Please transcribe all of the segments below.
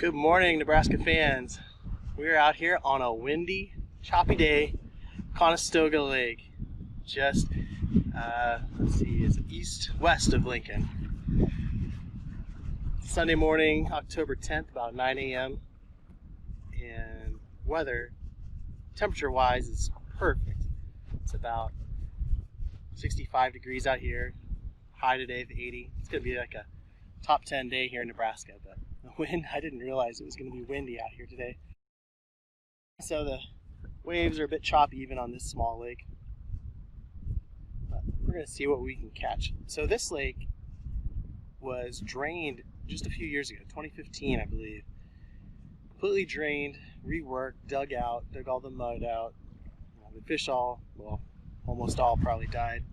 Good morning, Nebraska fans. We're out here on a windy, choppy day, Conestoga Lake. Just, let's see, it's east-west of Lincoln. Sunday morning, October 10th, about 9 a.m. And weather, temperature-wise, is perfect. It's about 65 degrees out here. High today of 80. It's going to be like a top 10 day here in Nebraska, but the wind, I didn't realize it was going to be windy out here today. So the waves are a bit choppy even on this small lake. But we're going to see what we can catch. So this lake was drained just a few years ago, 2015 I believe. Completely drained, reworked, dug all the mud out. The fish almost all probably died.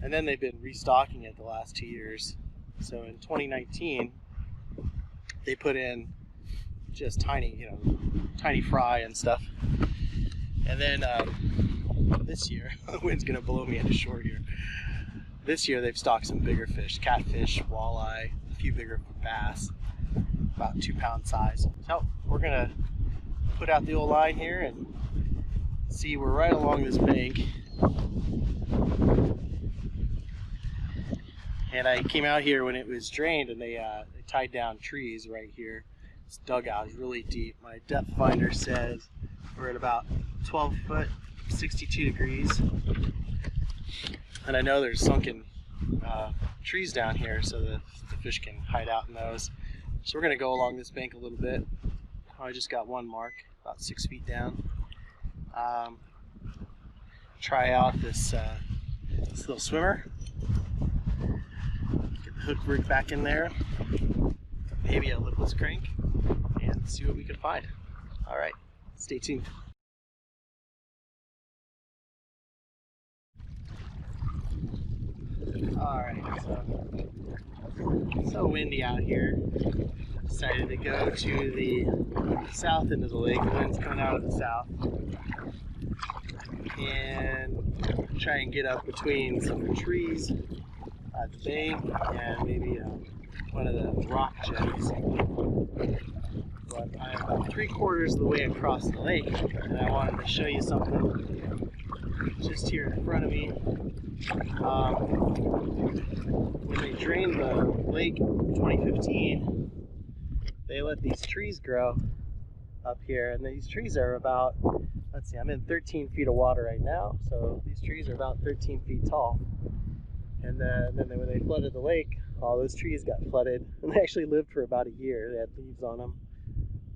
And then they've been restocking it the last 2 years. So in 2019, they put in just tiny fry and stuff. And then this year, the wind's gonna blow me into shore here. This year they've stocked some bigger fish, catfish, walleye, a few bigger bass, about 2-pound size. So we're gonna put out the old line here and see. We're right along this bank. And I came out here when it was drained, and they tied down trees right here. This dugout is really deep. My depth finder says we're at about 12 foot, 62 degrees. And I know there's sunken trees down here so the fish can hide out in those. So we're going to go along this bank a little bit. I just got one mark, about 6 feet down. Try out this little swimmer. Hook rig back in there, maybe a lipless crank, and see what we can find. All right, stay tuned. All right, so windy out here. Decided to go to the south end of the lake. The wind's coming out of the south, and try and get up between some of the trees at the bank and maybe one of the rock jetties. But I'm about 3/4 of the way across the lake, and I wanted to show you something just here in front of me. When they drained the lake in 2015, they let these trees grow up here, and these trees are about, let's see, I'm in 13 feet of water right now, so these trees are about 13 feet tall. And then when they flooded the lake, all those trees got flooded, and they actually lived for about a year. They had leaves on them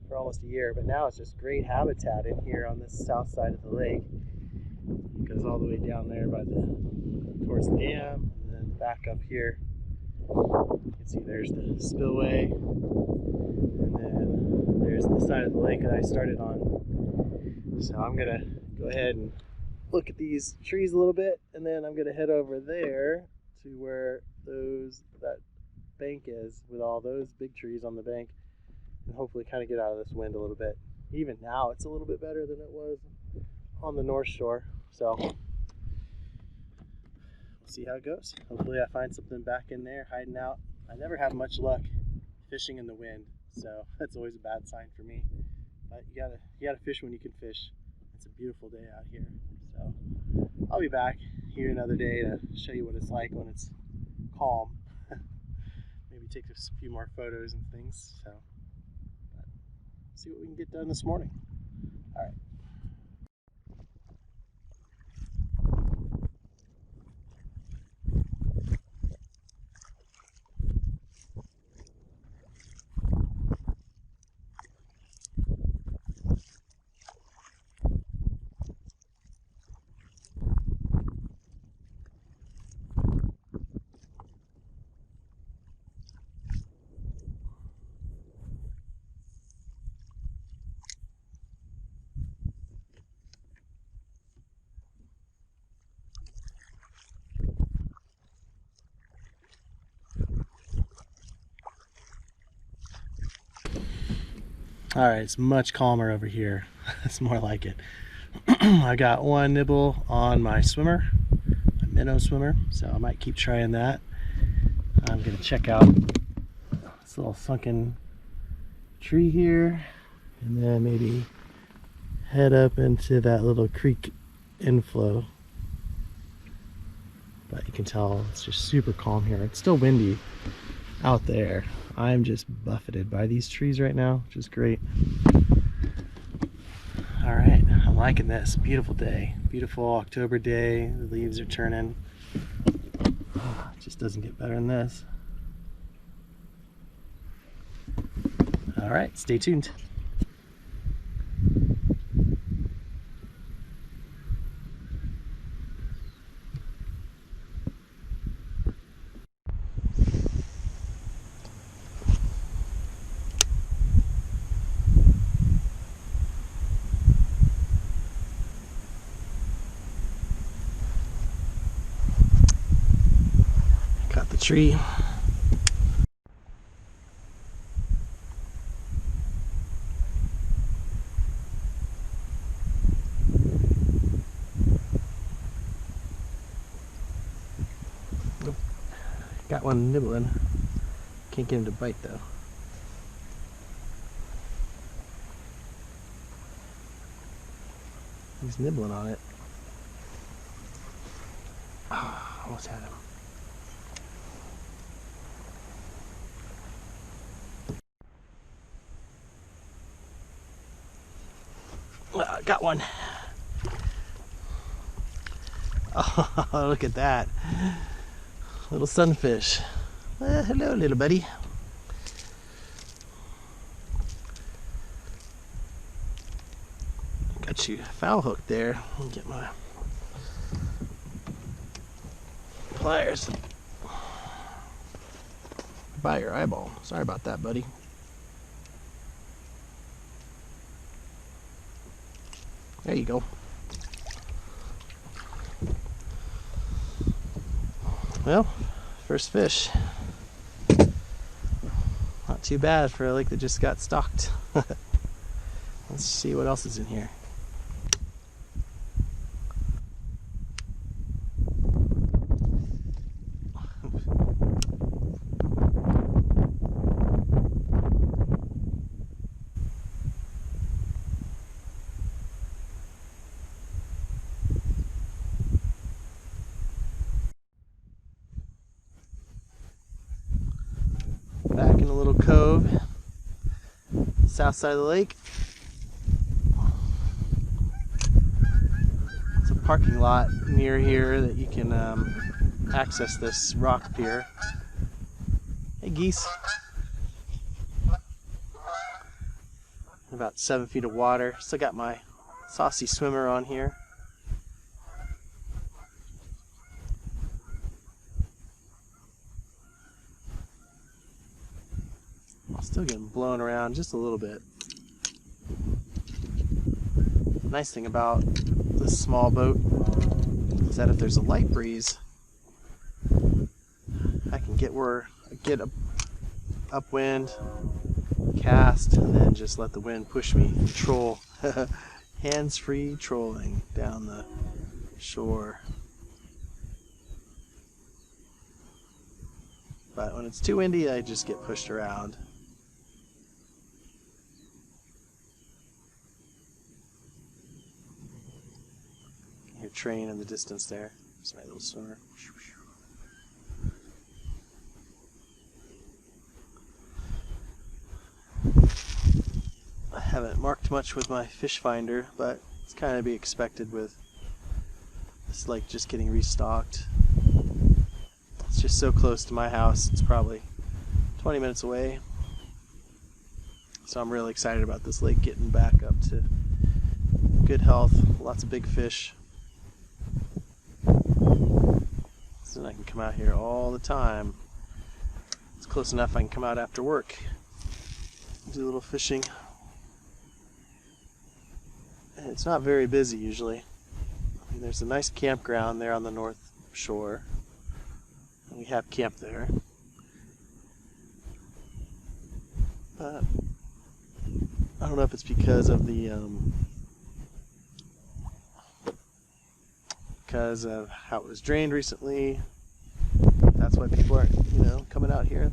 for almost a year, but now it's just great habitat in here on this south side of the lake. It goes all the way down there towards the dam, and then back up here. You can see there's the spillway, and then there's the side of the lake that I started on. So I'm gonna go ahead and look at these trees a little bit, and then I'm gonna head over there to where that bank is with all those big trees on the bank, and hopefully kind of get out of this wind a little bit. Even now it's a little bit better than it was on the north shore, so we'll see how it goes. Hopefully I find something back in there hiding out. I never have much luck fishing in the wind, so that's always a bad sign for me. But you gotta fish when you can fish. It's a beautiful day out here. So I'll be back here another day to show you what it's like when it's calm. Maybe take a few more photos and things. So see what we can get done this morning. All right. All right, it's much calmer over here. It's more like it. I got one nibble on my swimmer, my minnow swimmer, so I might keep trying that. I'm gonna check out this little sunken tree here, and then maybe head up into that little creek inflow. But you can tell it's just super calm here. It's still windy out there. I'm just buffeted by these trees right now, which is great. All right, I'm liking this. Beautiful day. Beautiful October day. The leaves are turning. It just doesn't get better than this. All right, stay tuned. Got the tree. Got one nibbling. Can't get him to bite though. He's nibbling on it. Oh, almost had him. Got one. Oh, look at that. Little sunfish. Hello, little buddy. Got you foul hooked there. Let me get my pliers by your eyeball. Sorry about that, buddy. There you go. Well, first fish. Not too bad for a lake that just got stocked. Let's see what else is in here. Back in a little cove, south side of the lake. It's a parking lot near here that you can access this rock pier. Hey geese. About 7 feet of water. Still got my saucy swimmer on here. Still getting blown around just a little bit. Nice thing about this small boat is that if there's a light breeze, I can get a upwind, cast, and then just let the wind push me and troll. Hands-free trolling down the shore. But when it's too windy, I just get pushed around. Your train in the distance there. There's my little swimmer. I haven't marked much with my fish finder, but it's kind of to be expected with this lake just getting restocked. It's just so close to my house. It's probably 20 minutes away. So I'm really excited about this lake getting back up to good health. Lots of big fish. So then I can come out here all the time. It's close enough I can come out after work, do a little fishing. And it's not very busy usually. I mean, there's a nice campground there on the north shore. And we have camp there. But I don't know if it's because of how it was drained recently. That's why people aren't, coming out here.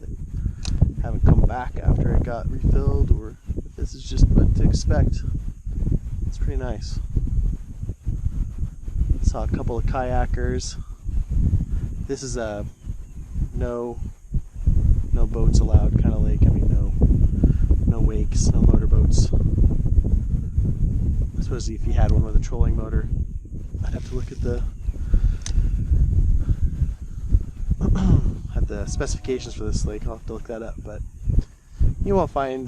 haven't come back after it got refilled, or if this is just what to expect. It's pretty nice. Saw a couple of kayakers. This is a no boats allowed kind of lake. I mean, no wakes, no motorboats. I suppose if you had one with a trolling motor, I'd have to look at the specifications for this lake. I'll have to look that up, but you won't find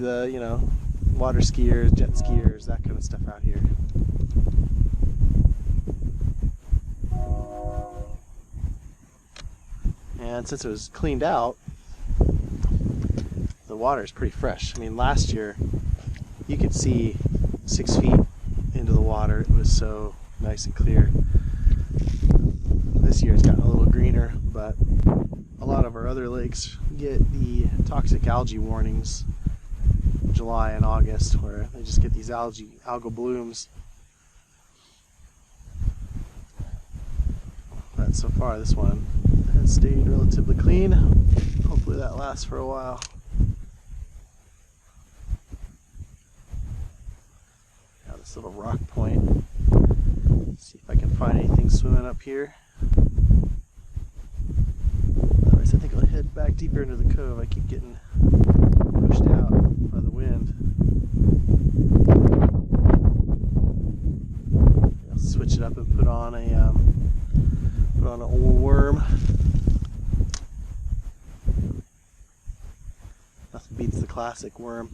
water skiers, jet skiers, that kind of stuff out here. And since it was cleaned out, the water is pretty fresh. I mean, last year you could see 6 feet into the water. It was so nice and clear. This year it's gotten a little greener, but a lot of our other lakes get the toxic algae warnings in July and August, where they just get these algal blooms. But so far this one has stayed relatively clean. Hopefully that lasts for a while. Now this little rock point. Let's see if I can find anything swimming up here. Otherwise I think I'll head back deeper into the cove. I keep getting pushed out by the wind. I'll switch it up and put on an old worm. Nothing beats the classic worm.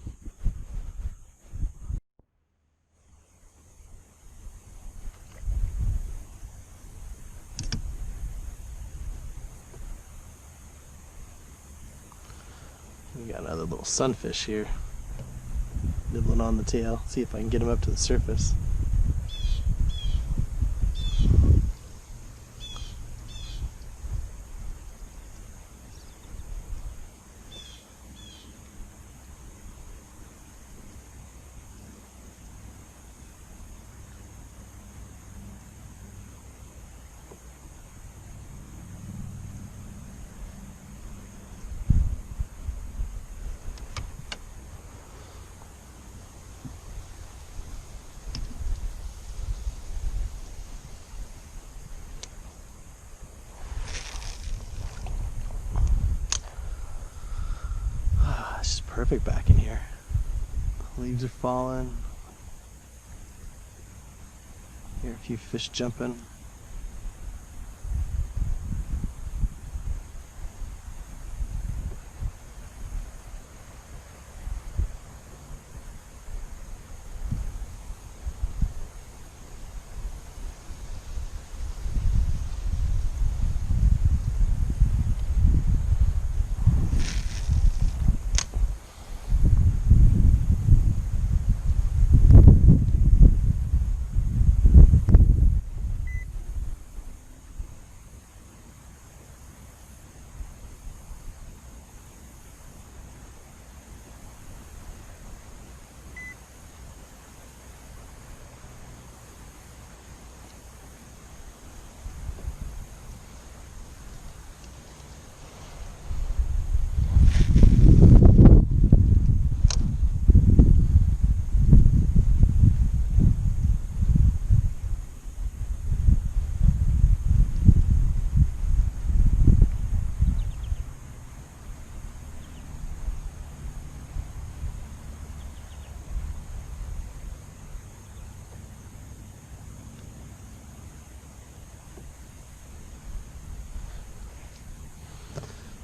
We got another little sunfish here, nibbling on the tail. See if I can get him up to the surface. It's just perfect back in here. Leaves are falling. Hear a few fish jumping.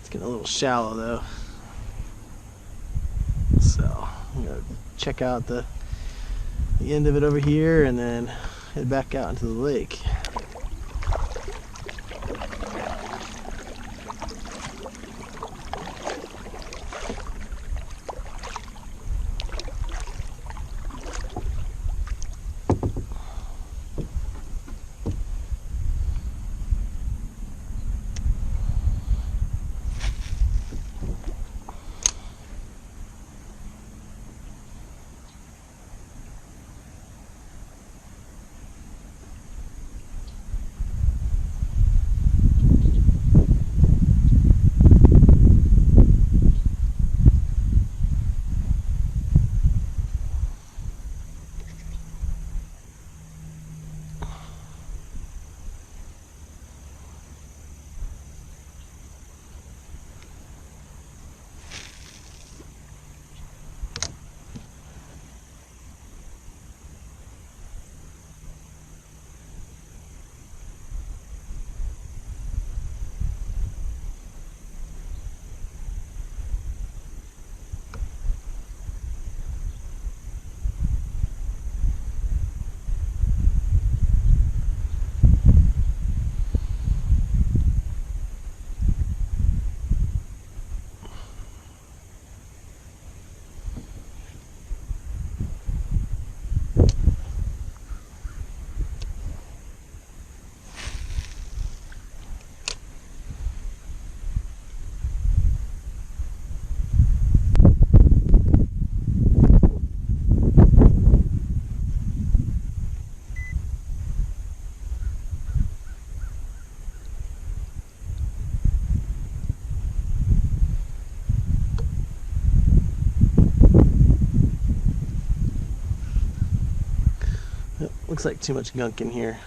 Getting a little shallow though, so I'm gonna check out the end of it over here and then head back out into the lake. Looks like too much gunk in here.